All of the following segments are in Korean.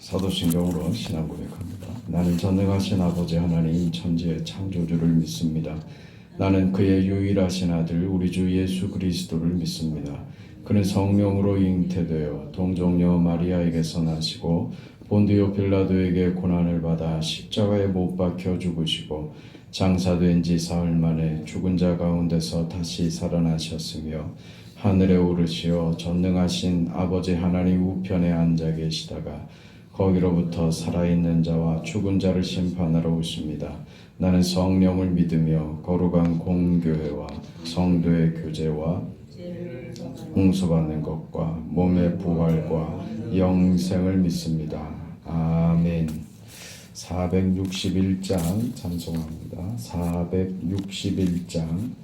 사도신경으로 신앙 고백합니다. 나는 전능하신 아버지 하나님 천지의 창조주를 믿습니다. 나는 그의 유일하신 아들 우리 주 예수 그리스도를 믿습니다. 그는 성령으로 잉태되어 동정녀 마리아에게서 나시고 본디오 빌라도에게 고난을 받아 십자가에 못 박혀 죽으시고 장사된 지 사흘 만에 죽은 자 가운데서 다시 살아나셨으며 하늘에 오르시어 전능하신 아버지 하나님 우편에 앉아 계시다가 거기로부터 살아있는 자와 죽은 자를 심판하러 오십니다. 나는 성령을 믿으며 거룩한 공교회와 성도의 교제와 공수받는 것과 몸의 부활과 영생을 믿습니다. 아멘. 461장 찬송합니다. 461장.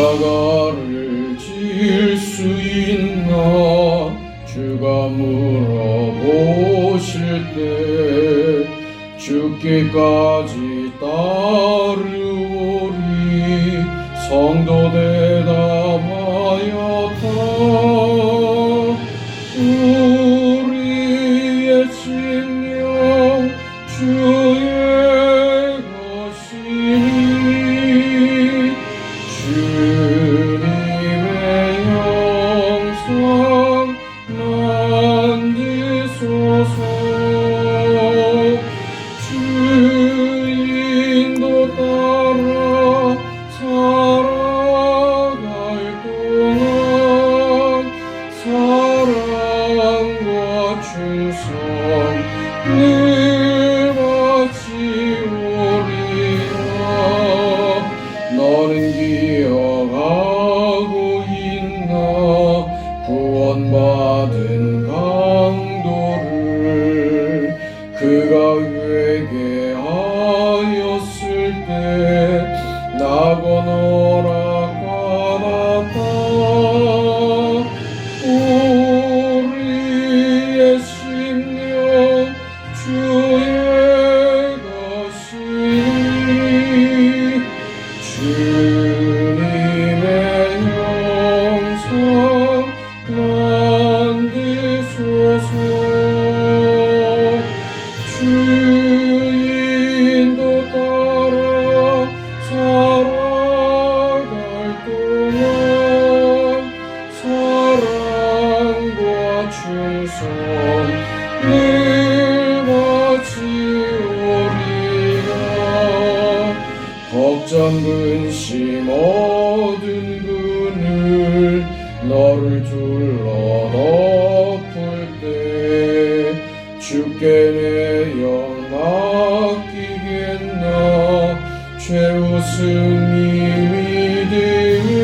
십자가를 질 수 있나 주가 물어보실 때 죽기까지 따르오리 성도 대답하였다. 우리의 심령 주의 구원받은 강도를 그가 회개하였을 때 낙원어라 까맣다. 우리의 심령 주의 것이니 주님의 영성 만드소서. 주인도 따라 살아갈 동안 사랑과 충성 늘 바치오리라. 걱정 근심 어둔 그늘 너를 둘러 덮을 때 주께 내 영 맡기겠나. 최우승이 믿으며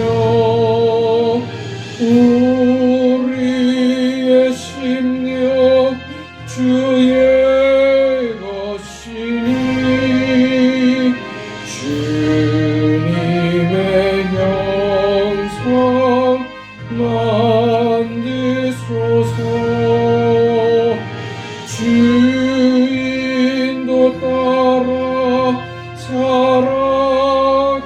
우리의 심령 주의 것이니 주님의 영성 만드소서. 주인도 따라 살아갈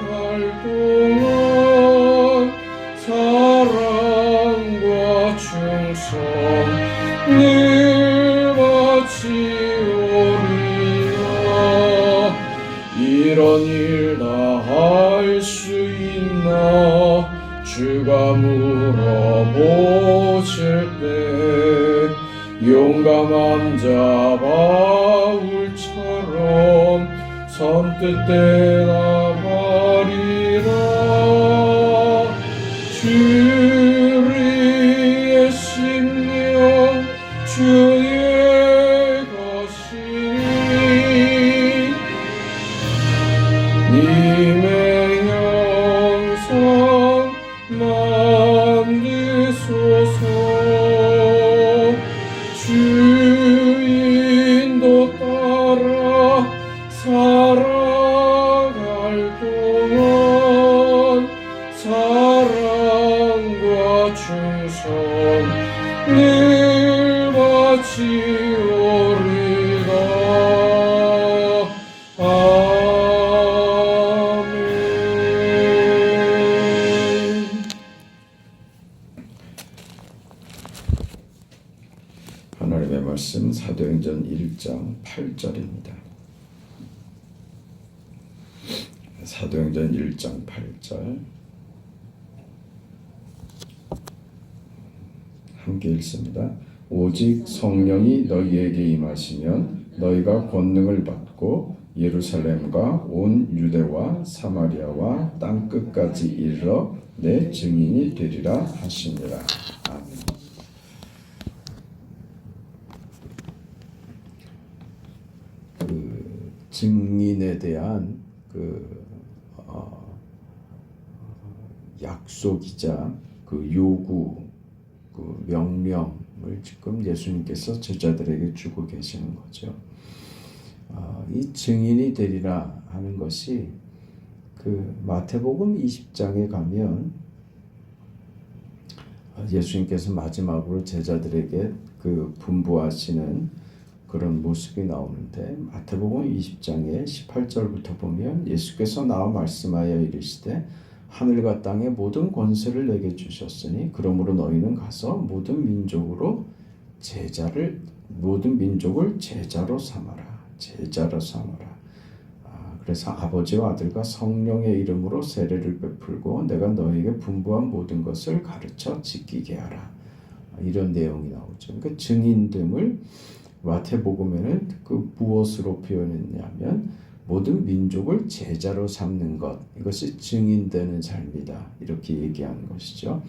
동안 사랑과 충성 늘 바치오리라. 이런 일 다 할 수 있나 주가 물어보실 때 용감한 자 바울처럼 선뜻 대답하리라. 주의 심령 주의 것이니 님의 영성 만드소서. 주인도 따라 살아갈 1장 8절입니다. 사도행전 1장 8절 함께 읽습니다. 오직 성령이 너희에게 임하시면 너희가 권능을 받고 예루살렘과 온 유대와 사마리아와 땅 끝까지 이르러 내 증인이 되리라 하시니라. 아멘. 증인에 대한 약속이자 요구, 명령을 지금 예수님께서 제자들에게 주고 계시는 거죠. 이 증인이 되리라 하는 것이 마태복음 20장에 가면 예수님께서 마지막으로 제자들에게 분부하시는 그런 모습이 나오는데, 마태복음 20장에 18절부터 보면 예수께서 나와 말씀하여 이르시되 하늘과 땅의 모든 권세를 내게 주셨으니 그러므로 너희는 가서 모든 민족을 제자로 삼아라. 그래서 아버지와 아들과 성령의 이름으로 세례를 베풀고 내가 너희에게 분부한 모든 것을 가르쳐 지키게 하라. 이런 내용이 나오죠. 그러니까 증인됨을 마태복음에는 무엇으로 표현했냐면 모든 민족을 제자로 삼는 것, 이것이 증인되는 삶이다, 이렇게 얘기하는 것이죠.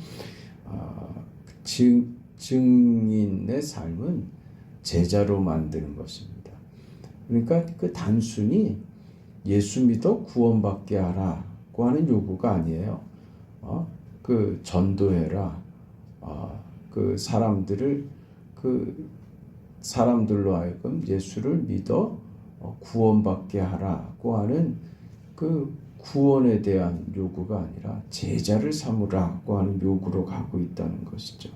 증인의 삶은 제자로 만드는 것입니다. 그러니까 단순히 예수 믿어 구원받게 하라고 하는 요구가 아니에요. 전도해라. 사람들로 하여금 예수를 믿어 구원받게 하라고 하는 구원에 대한 요구가 아니라 제자를 삼으라고 하는 요구로 가고 있다는 것이죠.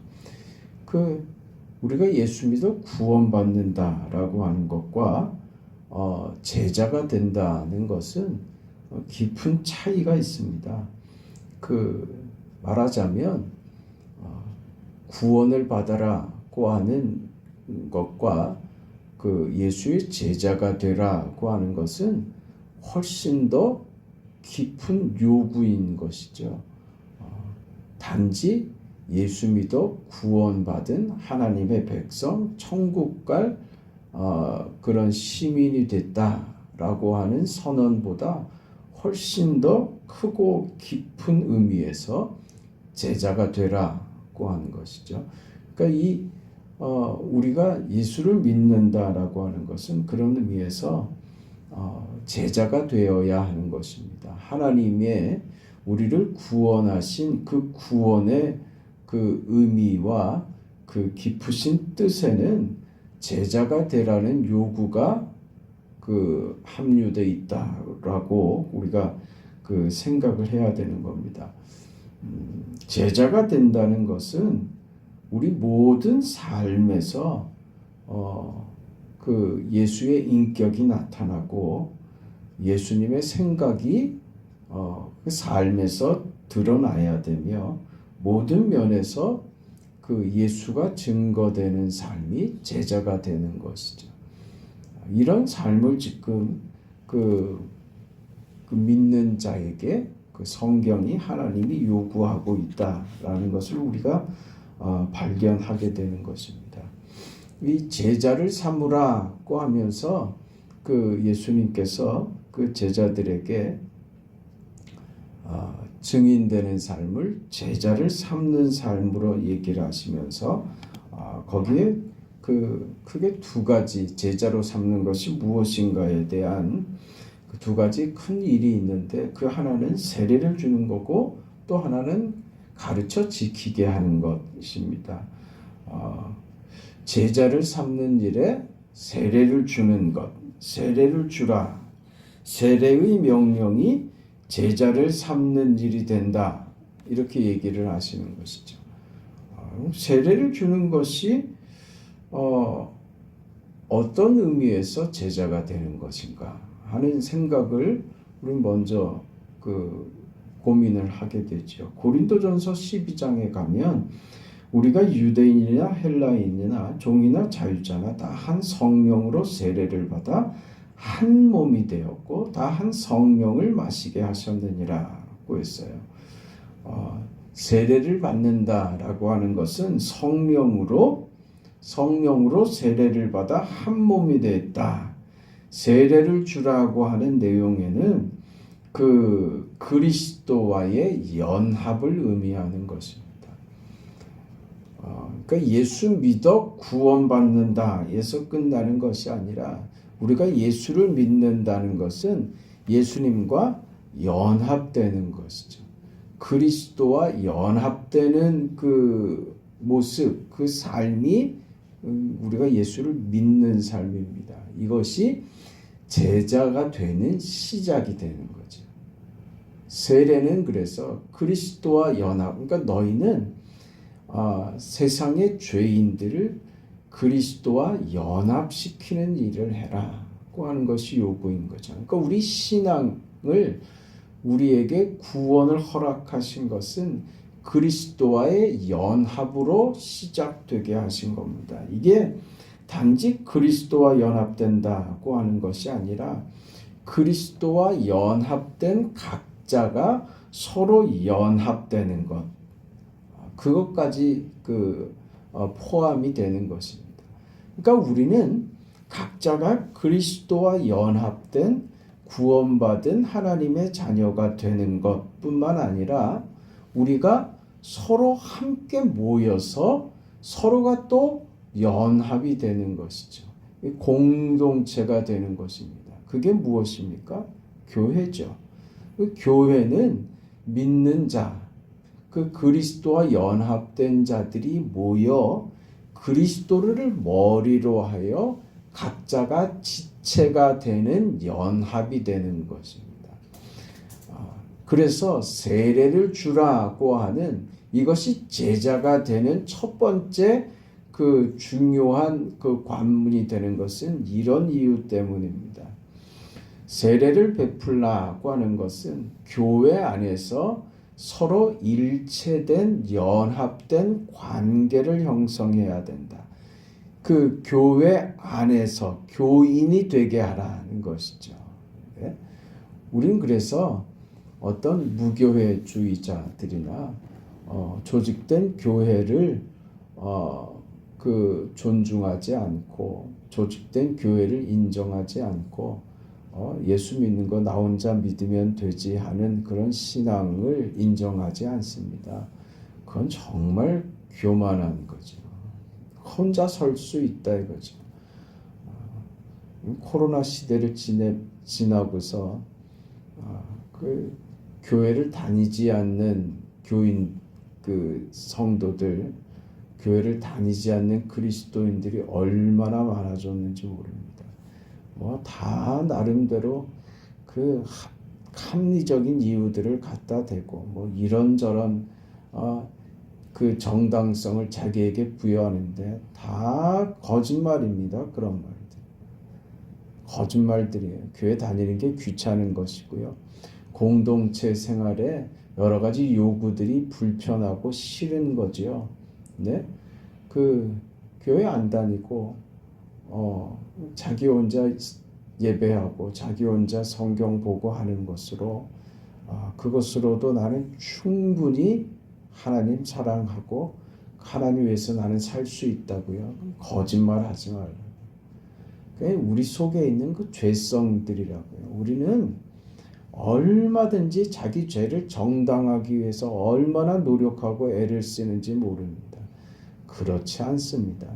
우리가 예수 믿어 구원받는다라고 하는 것과 제자가 된다는 것은 깊은 차이가 있습니다. 말하자면 구원을 받아라고 하는 것과 예수의 제자가 되라고 하는 것은 훨씬 더 깊은 요구인 것이죠. 단지 예수 믿어 구원받은 하나님의 백성, 천국 갈 그런 시민이 됐다라고 하는 선언보다 훨씬 더 크고 깊은 의미에서 제자가 되라고 하는 것이죠. 그러니까 우리가 예수를 믿는다라고 하는 것은 그런 의미에서 제자가 되어야 하는 것입니다. 하나님의 우리를 구원하신 구원의 의미와 깊으신 뜻에는 제자가 되라는 요구가 함유되어 있다라고 우리가 생각을 해야 되는 겁니다. 제자가 된다는 것은 우리 모든 삶에서 예수의 인격이 나타나고 예수님의 생각이 삶에서 드러나야 되며 모든 면에서 예수가 증거되는 삶이 제자가 되는 것이죠. 이런 삶을 지금 믿는 자에게 성경이 하나님이 요구하고 있다라는 것을 우리가 발견하게 되는 것입니다. 이 제자를 삼으라고 하면서 예수님께서 제자들에게 증인되는 삶을 제자를 삼는 삶으로 얘기를 하시면서 거기에 크게 두 가지, 제자로 삼는 것이 무엇인가에 대한 두 가지 큰 일이 있는데, 하나는 세례를 주는 거고 또 하나는 가르쳐 지키게 하는 것입니다. 제자를 삼는 일에 세례를 주는 것, 세례를 주라. 세례의 명령이 제자를 삼는 일이 된다, 이렇게 얘기를 하시는 것이죠. 세례를 주는 것이 어떤 의미에서 제자가 되는 것인가 하는 생각을 우리 먼저 고민을 하게 되죠. 고린도전서 12장에 가면 우리가 유대인이나 헬라인이나 종이나 자유자나 다 한 성령으로 세례를 받아 한 몸이 되었고 다 한 성령을 마시게 하셨느니라고 했어요. 세례를 받는다라고 하는 것은 성령으로 세례를 받아 한 몸이 됐다. 세례를 주라고 하는 내용에는 그 그리스도와의 연합을 의미하는 것입니다. 그러니까 예수 믿어 구원받는다 에서 끝나는 것이 아니라 우리가 예수를 믿는다는 것은 예수님과 연합되는 것이죠. 그리스도와 연합되는 그 모습, 그 삶이 우리가 예수를 믿는 삶입니다. 이것이 제자가 되는 시작이 되는 거죠. 세례는 그래서 그리스도와 연합, 그러니까 너희는 세상의 죄인들을 그리스도와 연합시키는 일을 해라고 하는 것이 요구인 거죠. 그러니까 우리 신앙을 우리에게 구원을 허락하신 것은 그리스도와의 연합으로 시작되게 하신 겁니다. 이게 단지 그리스도와 연합된다고 하는 것이 아니라 그리스도와 연합된 각자가 서로 연합되는 것, 그것까지 포함이 되는 것입니다. 그러니까 우리는 각자가 그리스도와 연합된 구원받은 하나님의 자녀가 되는 것뿐만 아니라 우리가 서로 함께 모여서 서로가 또 연합이 되는 것이죠. 공동체가 되는 것입니다. 그게 무엇입니까? 교회죠. 그 교회는 믿는 자, 그 그리스도와 연합된 자들이 모여 그리스도를 머리로 하여 각자가 지체가 되는 연합이 되는 것입니다. 그래서 세례를 주라고 하는 이것이 제자가 되는 첫 번째 그 중요한 그 관문이 되는 것은 이런 이유 때문입니다. 세례를 베풀라고 하는 것은 교회 안에서 서로 일체된 연합된 관계를 형성해야 된다. 그 교회 안에서 교인이 되게 하라는 것이죠. 네? 우리는 그래서 어떤 무교회주의자들이나 조직된 교회를 존중하지 않고 조직된 교회를 인정하지 않고 예수 믿는 거 나 혼자 믿으면 되지 하는 그런 신앙을 인정하지 않습니다. 그건 정말 교만한 거죠. 혼자 설 수 있다 이거죠. 코로나 시대를 지나고서 그 교회를 다니지 않는 교인 그 성도들, 교회를 다니지 않는 그리스도인들이 얼마나 많아졌는지 모릅니다. 다 나름대로 그 합리적인 이유들을 갖다 대고 이런저런 그 정당성을 자기에게 부여하는데 다 거짓말입니다. 그런 말들. 거짓말들이에요. 교회 다니는 게 귀찮은 것이고요. 공동체 생활에 여러 가지 요구들이 불편하고 싫은 거죠. 네? 그 교회 안 다니고 자기 혼자 예배하고 자기 혼자 성경 보고 하는 것으로 그것으로도 나는 충분히 하나님 사랑하고 하나님 위해서 나는 살 수 있다고요. 거짓말하지 말라. 우리 속에 있는 그 죄성들이라고요. 우리는 얼마든지 자기 죄를 정당하기 위해서 얼마나 노력하고 애를 쓰는지 모릅니다. 그렇지 않습니다.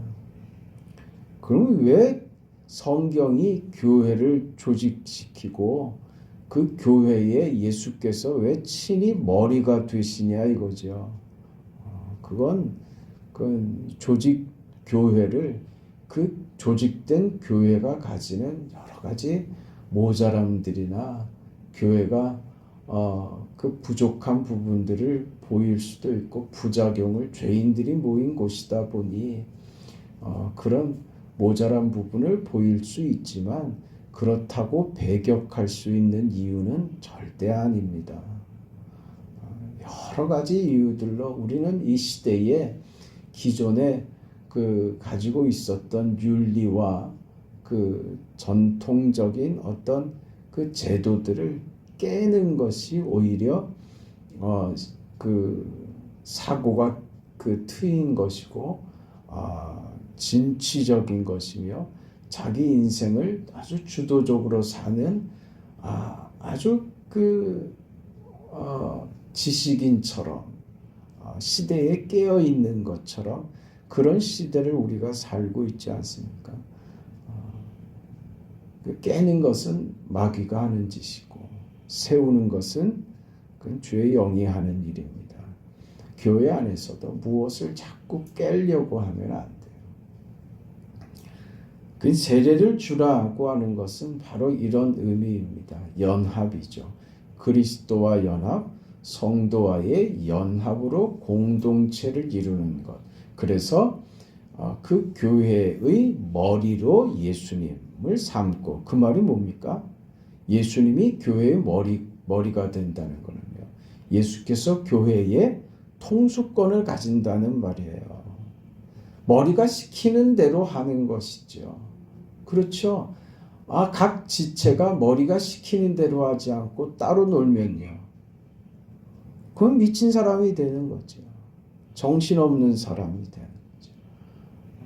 그럼 왜 성경이 교회를 조직시키고 그 교회에 예수께서 왜 친히 머리가 되시냐 이거죠. 그건 조직 교회를 그 조직된 교회가 가지는 여러 가지 모자람들이나 교회가 그 부족한 부분들을 보일 수도 있고 부작용을 죄인들이 모인 곳이다 보니 그런 모자란 부분을 보일 수 있지만 그렇다고 배격할 수 있는 이유는 절대 아닙니다. 여러 가지 이유들로 우리는 이 시대에 기존에 가지고 있었던 윤리와 전통적인 어떤 제도들을 깨는 것이 오히려 사고가 트인 것이고 진취적인 것이며 자기 인생을 아주 주도적으로 사는 아주 지식인처럼 시대에 깨어 있는 것처럼 그런 시대를 우리가 살고 있지 않습니까? 깨는 것은 마귀가 하는 짓이고 세우는 것은 그건 주의 영이 하는 일입니다. 교회 안에서도 무엇을 자꾸 깨려고 하면 안 돼요. 그 세례를 주라고 하는 것은 바로 이런 의미입니다. 연합이죠. 그리스도와 연합, 성도와의 연합으로 공동체를 이루는 것. 그래서 그 교회의 머리로 예수님을 삼고, 그 말이 뭡니까? 예수님이 교회의 머리가 된다는 거는요. 예수께서 교회의 통수권을 가진다는 말이에요. 머리가 시키는 대로 하는 것이죠. 그렇죠? 각 지체가 머리가 시키는 대로 하지 않고 따로 놀면요. 그건 미친 사람이 되는 거죠. 정신없는 사람이 되는 거죠.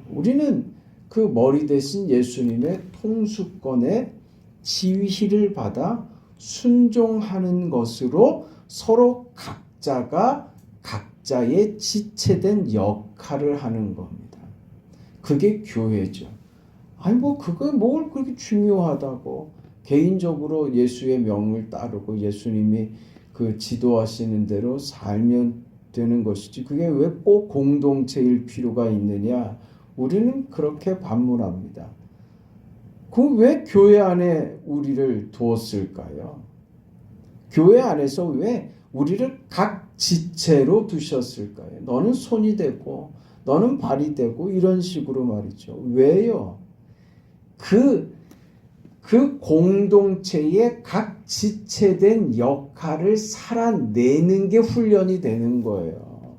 우리는 그 머리 대신 예수님의 통수권에 지휘를 받아 순종하는 것으로 서로 각자가 각자의 지체된 역할을 하는 겁니다. 그게 교회죠. 그거 뭘 그렇게 중요하다고. 개인적으로 예수의 명을 따르고 예수님이 지도하시는 대로 살면 되는 것이지. 그게 왜 꼭 공동체일 필요가 있느냐? 우리는 그렇게 반문합니다. 그럼 왜 교회 안에 우리를 두었을까요? 교회 안에서 왜 우리를 각 지체로 두셨을까요? 너는 손이 되고 너는 발이 되고 이런 식으로 말이죠. 왜요? 그 공동체의 각 지체된 역할을 살아내는 게 훈련이 되는 거예요.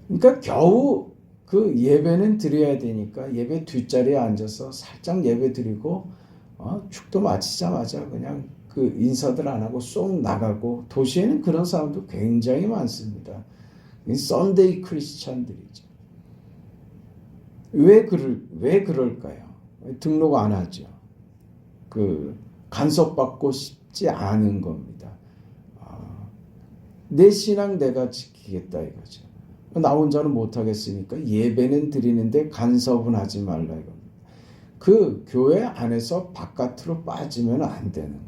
그러니까 겨우 예배는 드려야 되니까 예배 뒷자리에 앉아서 살짝 예배 드리고 축도 마치자마자 그냥 인사들 안 하고 쏙 나가고, 도시에는 그런 사람도 굉장히 많습니다. 썬데이 크리스찬들이죠. 왜 그럴까요? 등록 안 하죠. 간섭받고 싶지 않은 겁니다. 내 신앙 내가 지키겠다 이거죠. 나 혼자는 못하겠으니까 예배는 드리는데 간섭은 하지 말라 이겁니다. 교회 안에서 바깥으로 빠지면 안 되는 거예요.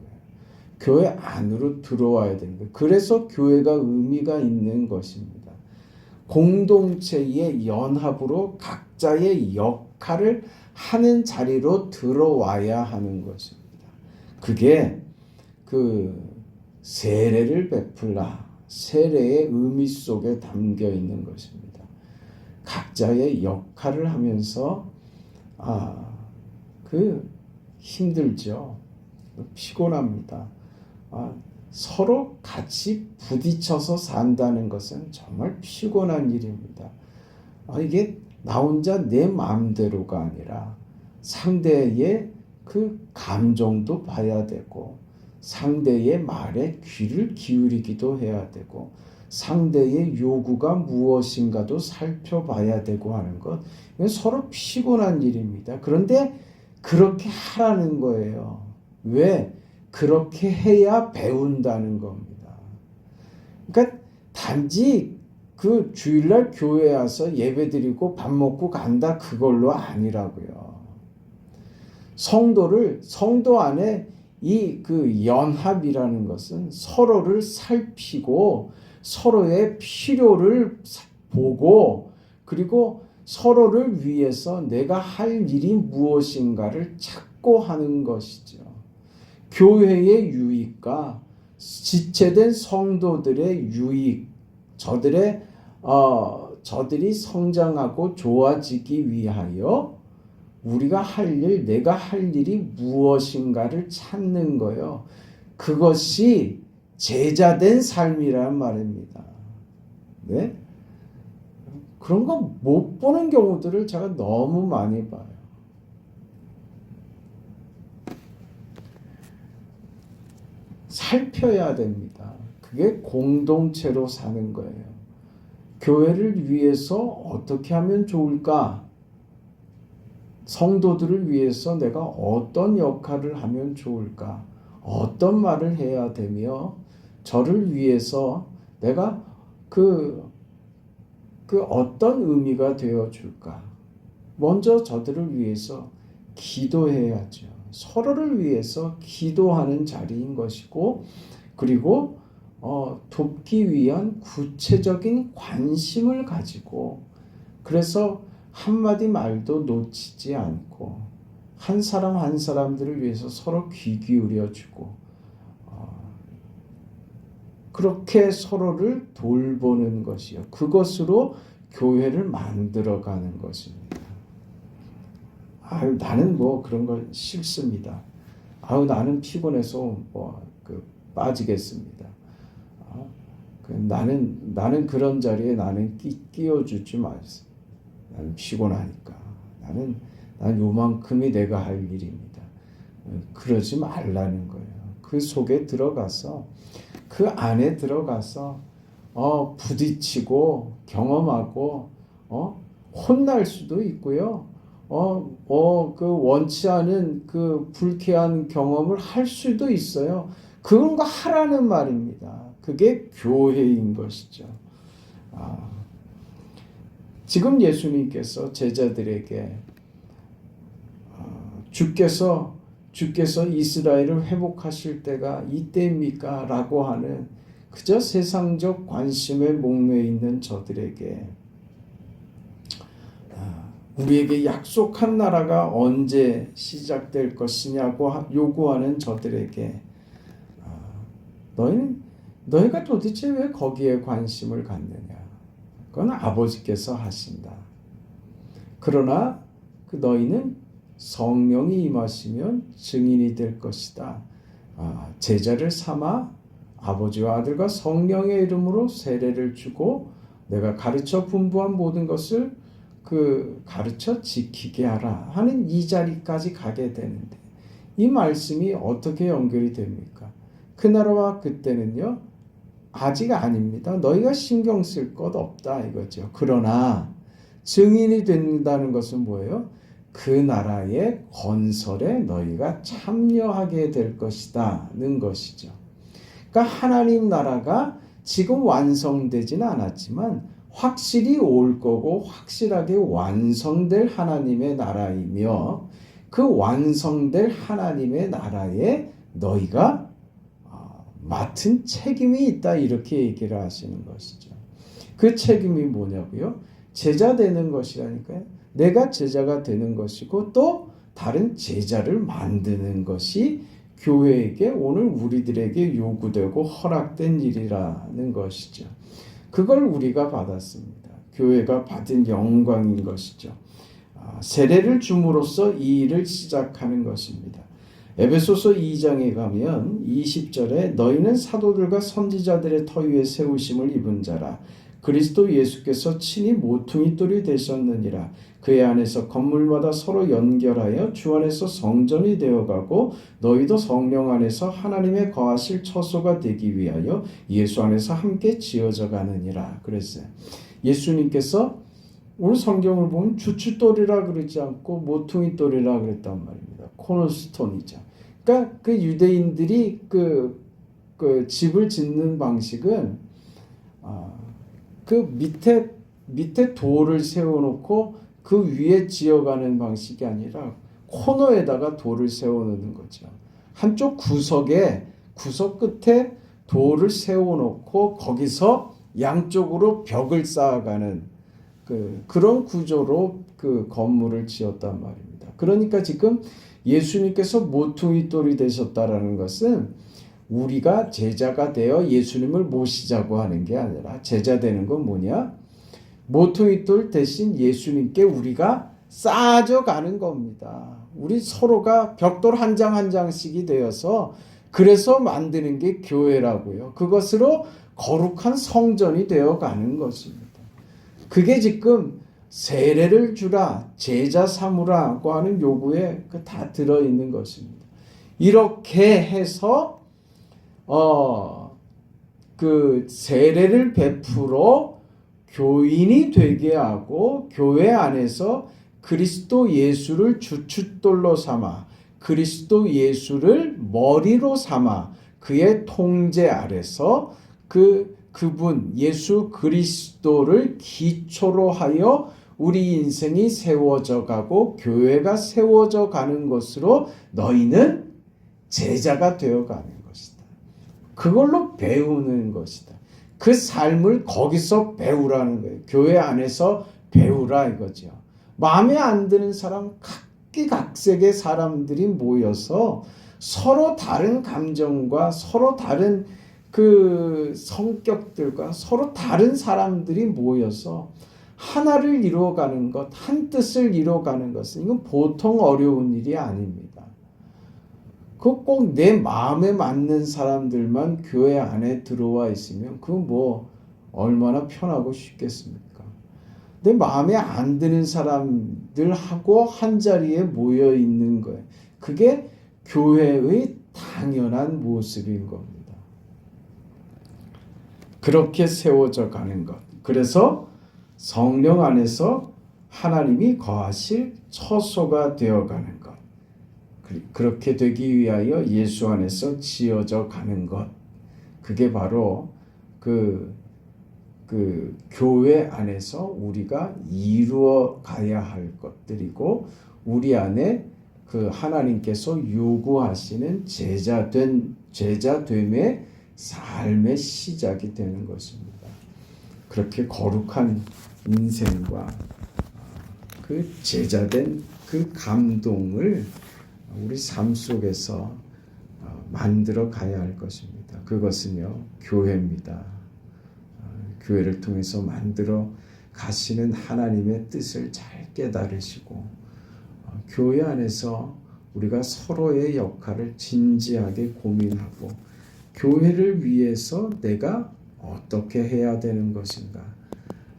교회 안으로 들어와야 되는 거예요. 그래서 교회가 의미가 있는 것입니다. 공동체의 연합으로 각자의 역할을 하는 자리로 들어와야 하는 것입니다. 그게 세례를 베풀라, 세례의 의미 속에 담겨 있는 것입니다. 각자의 역할을 하면서 힘들죠. 피곤합니다. 서로 같이 부딪혀서 산다는 것은 정말 피곤한 일입니다. 이게 나 혼자 내 마음대로가 아니라 상대의 감정도 봐야 되고, 상대의 말에 귀를 기울이기도 해야 되고, 상대의 요구가 무엇인가도 살펴봐야 되고 하는 것, 이건 서로 피곤한 일입니다. 그런데 그렇게 하라는 거예요. 왜? 그렇게 해야 배운다는 겁니다. 그러니까 단지 주일날 교회에 와서 예배드리고 밥 먹고 간다 그걸로 아니라고요. 성도 안에 이 연합이라는 것은 서로를 살피고 서로의 필요를 보고, 그리고 서로를 위해서 내가 할 일이 무엇인가를 찾고 하는 것이죠. 교회의 유익과 지체된 성도들의 유익, 저들이 성장하고 좋아지기 위하여 우리가 할 일, 내가 할 일이 무엇인가를 찾는 거예요. 그것이 제자된 삶이란 말입니다. 네? 그런 거 못 보는 경우들을 제가 너무 많이 봐요. 살펴야 됩니다. 그게 공동체로 사는 거예요. 교회를 위해서 어떻게 하면 좋을까? 성도들을 위해서 내가 어떤 역할을 하면 좋을까? 어떤 말을 해야 되며 저를 위해서 내가 그 어떤 의미가 되어줄까? 먼저 저들을 위해서 기도해야죠. 서로를 위해서 기도하는 자리인 것이고, 그리고 돕기 위한 구체적인 관심을 가지고, 그래서 한마디 말도 놓치지 않고 한 사람 한 사람들을 위해서 서로 귀 기울여주고 그렇게 서로를 돌보는 것이요. 그것으로 교회를 만들어가는 것입니다. 아유, 나는 뭐 그런 거 싫습니다. 아유, 나는 피곤해서 빠지겠습니다. 나는 그런 자리에 나는 끼워주지 마세요. 나는 피곤하니까. 나는 요만큼이 내가 할 일입니다. 그러지 말라는 거예요. 그 속에 들어가서, 그 안에 들어가서 부딪히고 경험하고 혼날 수도 있고요. 그 원치 않은 그 불쾌한 경험을 할 수도 있어요. 그런 거 하라는 말입니다. 그게 교회인 것이죠. 지금 예수님께서 제자들에게 주께서 이스라엘을 회복하실 때가 이때입니까? 라고 하는 그저 세상적 관심에 목매여 있는 저들에게 우리에게 약속한 나라가 언제 시작될 것이냐고 요구하는 저들에게 너희가 도대체 왜 거기에 관심을 갖느냐? 그건 아버지께서 하신다. 그러나 그 너희는 성령이 임하시면 증인이 될 것이다. 제자를 삼아 아버지와 아들과 성령의 이름으로 세례를 주고 내가 가르쳐 분부한 모든 것을 가르쳐 지키게 하라 하는 이 자리까지 가게 되는데 이 말씀이 어떻게 연결이 됩니까? 그 나라와 그때는요 아직 아닙니다. 너희가 신경 쓸 것 없다 이거죠. 그러나 증인이 된다는 것은 뭐예요? 그 나라의 건설에 너희가 참여하게 될 것이다는 것이죠. 그러니까 하나님 나라가 지금 완성되지는 않았지만 확실히 올 거고 확실하게 완성될 하나님의 나라이며 그 완성될 하나님의 나라에 너희가 맡은 책임이 있다 이렇게 얘기를 하시는 것이죠. 그 책임이 뭐냐고요? 제자 되는 것이라니까요. 내가 제자가 되는 것이고 또 다른 제자를 만드는 것이 교회에게 오늘 우리들에게 요구되고 허락된 일이라는 것이죠. 그걸 우리가 받았습니다. 교회가 받은 영광인 것이죠. 세례를 줌으로써 이 일을 시작하는 것입니다. 에베소서 2장에 가면 20절에 너희는 사도들과 선지자들의 터 위에 세우심을 입은 자라. 그리스도 예수께서 친히 모퉁이 돌이 되셨느니라. 그의 안에서 건물마다 서로 연결하여 주 안에서 성전이 되어가고 너희도 성령 안에서 하나님의 거하실 처소가 되기 위하여 예수 안에서 함께 지어져 가느니라. 그랬어요. 예수님께서 오늘 성경을 보면 주춧돌이라 그러지 않고 모퉁이 돌이라 그랬단 말입니다. 코너스톤이죠. 그러니까 그 유대인들이 그 집을 짓는 방식은 그 밑에 돌을 세워놓고 그 위에 지어가는 방식이 아니라 코너에다가 돌을 세워놓는 거죠. 한쪽 구석 끝에 돌을 세워놓고 거기서 양쪽으로 벽을 쌓아가는 그런 구조로 그 건물을 지었단 말입니다. 그러니까 지금 예수님께서 모퉁이 돌이 되셨다라는 것은 우리가 제자가 되어 예수님을 모시자고 하는 게 아니라 제자 되는 건 뭐냐? 모퉁이 돌 대신 예수님께 우리가 쌓아져 가는 겁니다. 우리 서로가 벽돌 한 장 한 장씩이 되어서 그래서 만드는 게 교회라고요. 그것으로 거룩한 성전이 되어 가는 것입니다. 그게 지금 세례를 주라, 제자 삼으라고 하는 요구에 다 들어있는 것입니다. 이렇게 해서 그 세례를 베풀어 교인이 되게 하고 교회 안에서 그리스도 예수를 주춧돌로 삼아 그리스도 예수를 머리로 삼아 그의 통제 아래서 그분 예수 그리스도를 기초로 하여 우리 인생이 세워져 가고 교회가 세워져 가는 것으로 너희는 제자가 되어 가는 것이다. 그걸로 배우는 것이다. 그 삶을 거기서 배우라는 거예요. 교회 안에서 배우라 이거죠. 마음에 안 드는 사람 각기각색의 사람들이 모여서 서로 다른 감정과 서로 다른 그 성격들과 서로 다른 사람들이 모여서 하나를 이루어가는 것, 한 뜻을 이루어가는 것은 이건 보통 어려운 일이 아닙니다. 그 꼭 내 마음에 맞는 사람들만 교회 안에 들어와 있으면 그 뭐 얼마나 편하고 쉽겠습니까? 내 마음에 안 드는 사람들하고 한 자리에 모여 있는 거예요. 그게 교회의 당연한 모습인 겁니다. 그렇게 세워져 가는 것. 그래서 성령 안에서 하나님이 거하실 처소가 되어가는 것. 그렇게 되기 위하여 예수 안에서 지어져 가는 것. 그게 바로 그 교회 안에서 우리가 이루어 가야 할 것들이고 우리 안에 그 하나님께서 요구하시는 제자됨의 삶의 시작이 되는 것입니다. 그렇게 거룩한 인생과 그 제자된 그 감동을 우리 삶 속에서 만들어 가야 할 것입니다. 그것은요, 교회입니다. 교회를 통해서 만들어 가시는 하나님의 뜻을 잘 깨달으시고 교회 안에서 우리가 서로의 역할을 진지하게 고민하고 교회를 위해서 내가 어떻게 해야 되는 것인가?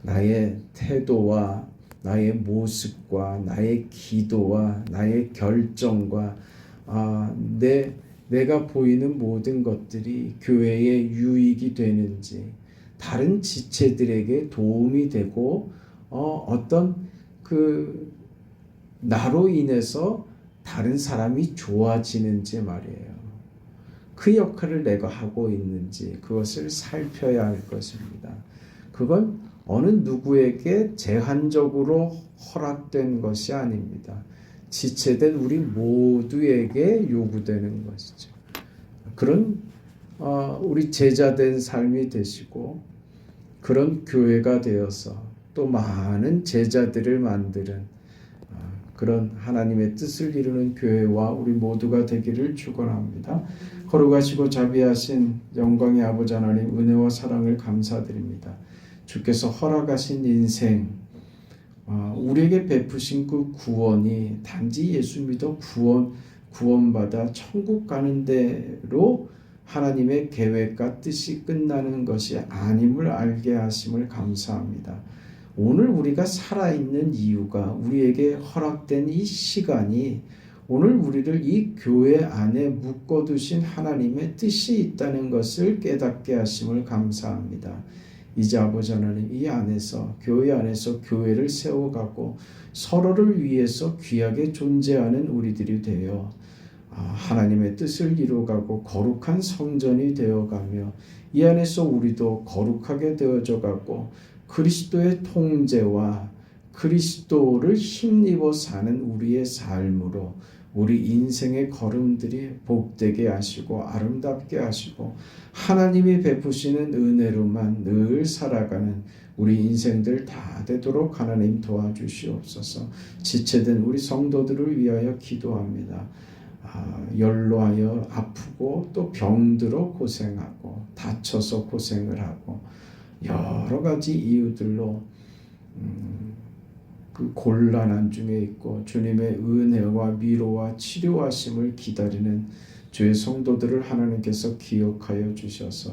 나의 태도와 나의 모습과 나의 기도와 나의 결정과 내가 보이는 모든 것들이 교회에 유익이 되는지 다른 지체들에게 도움이 되고 어떤 그 나로 인해서 다른 사람이 좋아지는지 말이에요. 그 역할을 내가 하고 있는지 그것을 살펴야 할 것입니다. 그건 어느 누구에게 제한적으로 허락된 것이 아닙니다. 지체된 우리 모두에게 요구되는 것이죠. 그런 우리 제자된 삶이 되시고 그런 교회가 되어서 또 많은 제자들을 만드는 그런 하나님의 뜻을 이루는 교회와 우리 모두가 되기를 축원합니다. 거룩하시고 자비하신 영광의 아버지 하나님 은혜와 사랑을 감사드립니다. 주께서 허락하신 인생 우리에게 베푸신 그 구원이 단지 예수 믿어 구원받아 천국 가는 대로 하나님의 계획과 뜻이 끝나는 것이 아님을 알게 하심을 감사합니다. 오늘 우리가 살아있는 이유가 우리에게 허락된 이 시간이 오늘 우리를 이 교회 안에 묶어두신 하나님의 뜻이 있다는 것을 깨닫게 하심을 감사합니다. 이제 아버지 하나님 이 안에서 교회 안에서 교회를 세워가고 서로를 위해서 귀하게 존재하는 우리들이 되어 하나님의 뜻을 이루어가고 거룩한 성전이 되어가며 이 안에서 우리도 거룩하게 되어져 가고 그리스도의 통제와 그리스도를 힘입어 사는 우리의 삶으로 우리 인생의 걸음들이 복되게 하시고 아름답게 하시고 하나님이 베푸시는 은혜로만 늘 살아가는 우리 인생들 다 되도록 하나님 도와주시옵소서. 지체된 우리 성도들을 위하여 기도합니다. 연로하여 아프고 또 병들어 고생하고 다쳐서 고생을 하고 여러 가지 이유들로 그 곤란한 중에 있고 주님의 은혜와 위로와 치료하심을 기다리는 주의 성도들을 하나님께서 기억하여 주셔서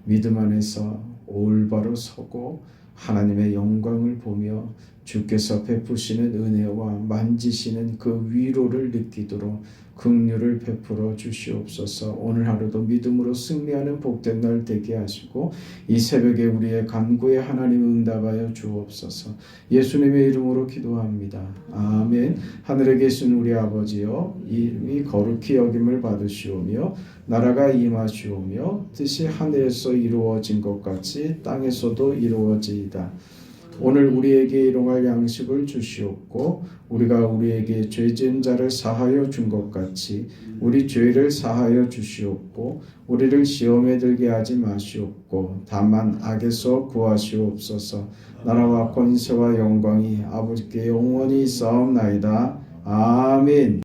믿음 안에서 올바로 서고 하나님의 영광을 보며 주께서 베푸시는 은혜와 만지시는 그 위로를 느끼도록 긍휼을 베풀어 주시옵소서. 오늘 하루도 믿음으로 승리하는 복된 날 되게 하시고 이 새벽에 우리의 간구에 하나님 응답하여 주옵소서. 예수님의 이름으로 기도합니다. 아멘. 하늘에 계신 우리 아버지여, 이름이 거룩히 여김을 받으시오며 나라가 임하시오며 뜻이 하늘에서 이루어진 것 같이 땅에서도 이루어지이다. 오늘 우리에게 일용할 양식을 주시옵고 우리가 우리에게 죄 지은 자를 사하여 준 것 같이 우리 죄를 사하여 주시옵고 우리를 시험에 들게 하지 마시옵고 다만 악에서 구하시옵소서. 나라와 권세와 영광이 아버지께 영원히 있사옵나이다. 아멘.